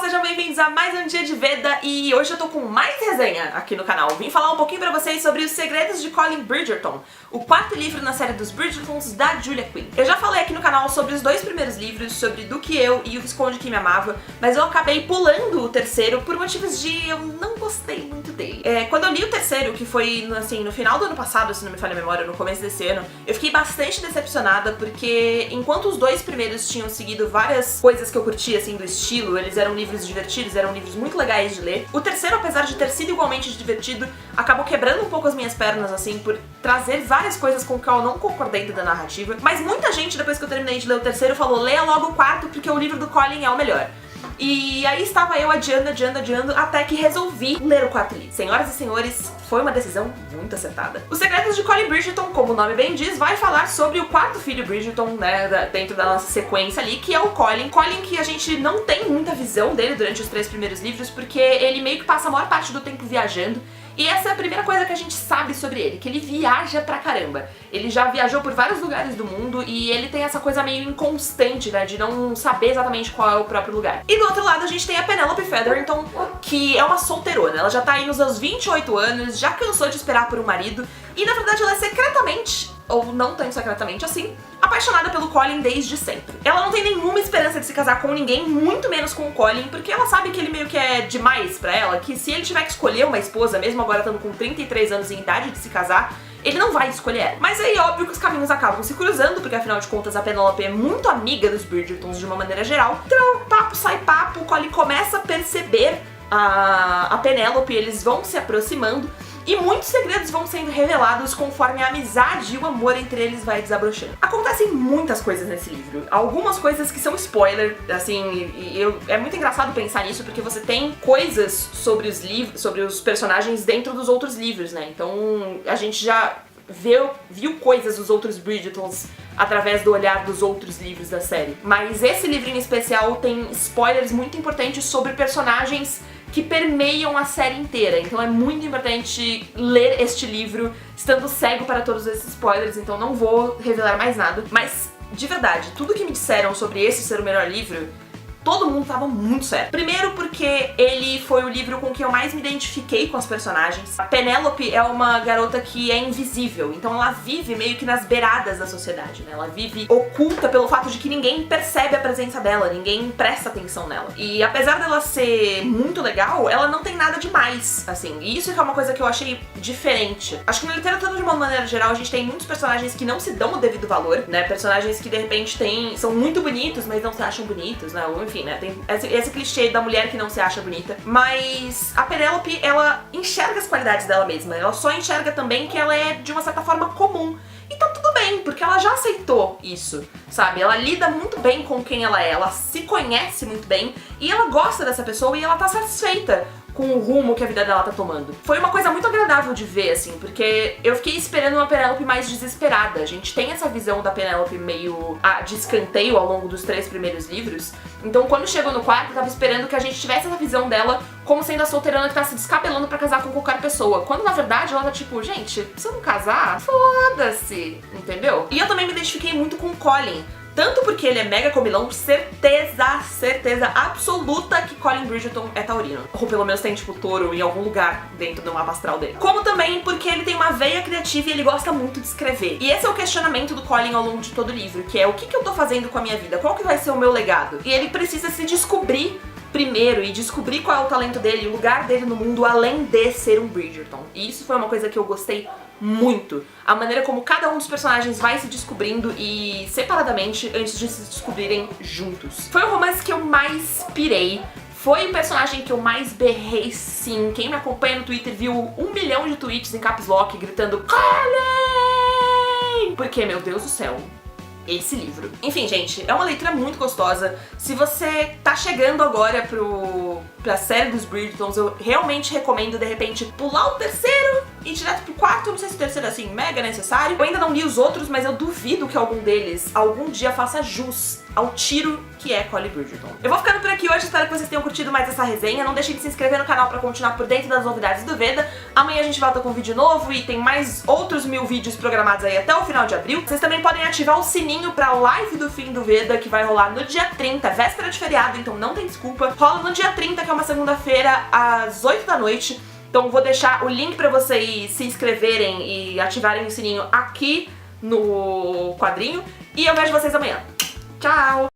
sejam bem-vindos a mais um dia de Veda e hoje eu tô com mais resenha aqui no canal. Vim falar um pouquinho pra vocês sobre Os Segredos de Colin Bridgerton, o quarto livro na série dos Bridgertons da Julia Quinn. Eu já falei aqui no canal sobre os dois primeiros livros, sobre Do Que Eu e O Visconde Que Me Amava, mas eu acabei pulando o terceiro por motivos de eu não gostei muito dele. Quando eu li o terceiro, que foi assim, no final do ano passado, se não me falha a memória, no começo desse ano, eu fiquei bastante decepcionada porque enquanto os dois primeiros tinham seguido várias coisas que eu curtia, assim, do estilo, eles eram livros divertidos, eram livros muito legais de ler. O terceiro, apesar de ter sido igualmente divertido, acabou quebrando um pouco as minhas pernas, assim, por trazer várias coisas com que eu não concordei dentro da narrativa. Mas muita gente, depois que eu terminei de ler o terceiro, falou: leia logo o quarto, porque o livro do Colin é o melhor. E aí estava eu adiando, até que resolvi ler o quarto livro. Senhoras e senhores, foi uma decisão muito acertada. Os Segredos de Colin Bridgerton, como o nome bem diz, vai falar sobre o quarto filho Bridgerton, né, dentro da nossa sequência ali, que é o Colin. Colin que a gente não tem muita visão dele durante os três primeiros livros, porque ele meio que passa a maior parte do tempo viajando. E essa é a primeira coisa que a gente sabe sobre ele, que ele viaja pra caramba. Ele já viajou por vários lugares do mundo e ele tem essa coisa meio inconstante, né, de não saber exatamente qual é o próprio lugar. E do outro lado a gente tem a Penelope Featherington, que é uma solteirona. Ela já tá aí nos seus 28 anos, já cansou de esperar por um marido e na verdade ela é secretamente, ou não tão secretamente assim, apaixonada pelo Colin desde sempre. Ela não tem nenhuma esperança de se casar com ninguém, muito menos com o Colin, porque ela sabe que ele meio que é demais pra ela, que se ele tiver que escolher uma esposa, mesmo agora estando com 33 anos em idade de se casar, ele não vai escolher ela. Mas aí, óbvio que os caminhos acabam se cruzando, porque afinal de contas a Penelope é muito amiga dos Bridgertons de uma maneira geral. Então, papo sai papo, o Colin começa a perceber a Penelope, eles vão se aproximando, e muitos segredos vão sendo revelados conforme a amizade e o amor entre eles vai desabrochando. Acontecem muitas coisas nesse livro, algumas coisas que são spoiler, assim, é muito engraçado pensar nisso porque você tem coisas sobre os livros, sobre os personagens dentro dos outros livros, né? Então a gente já viu coisas dos outros Bridgertons através do olhar dos outros livros da série. Mas esse livro em especial tem spoilers muito importantes sobre personagens que permeiam a série inteira, então é muito importante ler este livro estando cego para todos esses spoilers, então não vou revelar mais nada. Mas, de verdade, tudo que me disseram sobre esse ser o melhor livro, todo mundo tava muito certo. Primeiro porque ele foi o livro com que eu mais me identifiquei com os personagens. A Penelope é uma garota que é invisível, então ela vive meio que nas beiradas da sociedade, né? Ela vive oculta pelo fato de que ninguém percebe a presença dela, ninguém presta atenção nela. E apesar dela ser muito legal, ela não tem nada demais, assim. E isso que é uma coisa que eu achei diferente. Acho que na literatura, de uma maneira geral, a gente tem muitos personagens que não se dão o devido valor, né? Personagens que de repente são muito bonitos, mas não se acham bonitos, né? Enfim, né, tem esse clichê da mulher que não se acha bonita. Mas a Penelope, ela enxerga as qualidades dela mesma. Ela só enxerga também que ela é, de uma certa forma, comum. E tá tudo bem, porque ela já aceitou isso, sabe? Ela lida muito bem com quem ela se conhece muito bem, e ela gosta dessa pessoa e ela tá satisfeita com o rumo que a vida dela tá tomando. Foi uma coisa muito agradável de ver, assim, porque eu fiquei esperando uma Penelope mais desesperada. A gente tem essa visão da Penelope meio de escanteio ao longo dos três primeiros livros. Então, quando chegou no quarto, eu tava esperando que a gente tivesse essa visão dela como sendo a solteirana que tá se descabelando pra casar com qualquer pessoa. Quando, na verdade, ela tá tipo, gente, se eu não casar, foda-se, entendeu? E eu também me identifiquei muito com o Colin. Tanto porque ele é mega comilão, certeza absoluta que Colin Bridgerton é taurino. Ou pelo menos tem, tipo, touro em algum lugar dentro do mapa astral dele. Como também porque ele tem uma veia criativa e ele gosta muito de escrever. E esse é o questionamento do Colin ao longo de todo o livro, que é: o que eu tô fazendo com a minha vida? Qual que vai ser o meu legado? E ele precisa se descobrir primeiro e descobrir qual é o talento dele, o lugar dele no mundo, além de ser um Bridgerton. E isso foi uma coisa que eu gostei muito. A maneira como cada um dos personagens vai se descobrindo e separadamente antes de se descobrirem juntos. Foi o romance que eu mais pirei. Foi o personagem que eu mais berrei, sim. Quem me acompanha no Twitter viu 1 milhão de tweets em caps lock gritando Colin! Porque, meu Deus do céu, esse livro. Enfim, gente, é uma leitura muito gostosa. Se você tá chegando agora pra série dos Bridgertons, eu realmente recomendo, de repente, pular o terceiro ir direto pro quarto, não sei se o terceiro é assim, mega necessário. Eu ainda não li os outros, mas eu duvido que algum deles algum dia faça jus ao tiro que é Collie Bridgerton. Eu vou ficando por aqui hoje, espero que vocês tenham curtido mais essa resenha. Não deixem de se inscrever no canal pra continuar por dentro das novidades do Veda. Amanhã a gente volta com um vídeo novo e tem mais outros 1000 vídeos programados aí até o final de abril. Vocês também podem ativar o sininho pra live do fim do Veda, que vai rolar no dia 30, véspera de feriado, então não tem desculpa. Rola no dia 30, que é uma segunda-feira, às 8 da noite. Então vou deixar o link pra vocês se inscreverem e ativarem o sininho aqui no quadrinho. E eu vejo vocês amanhã. Tchau!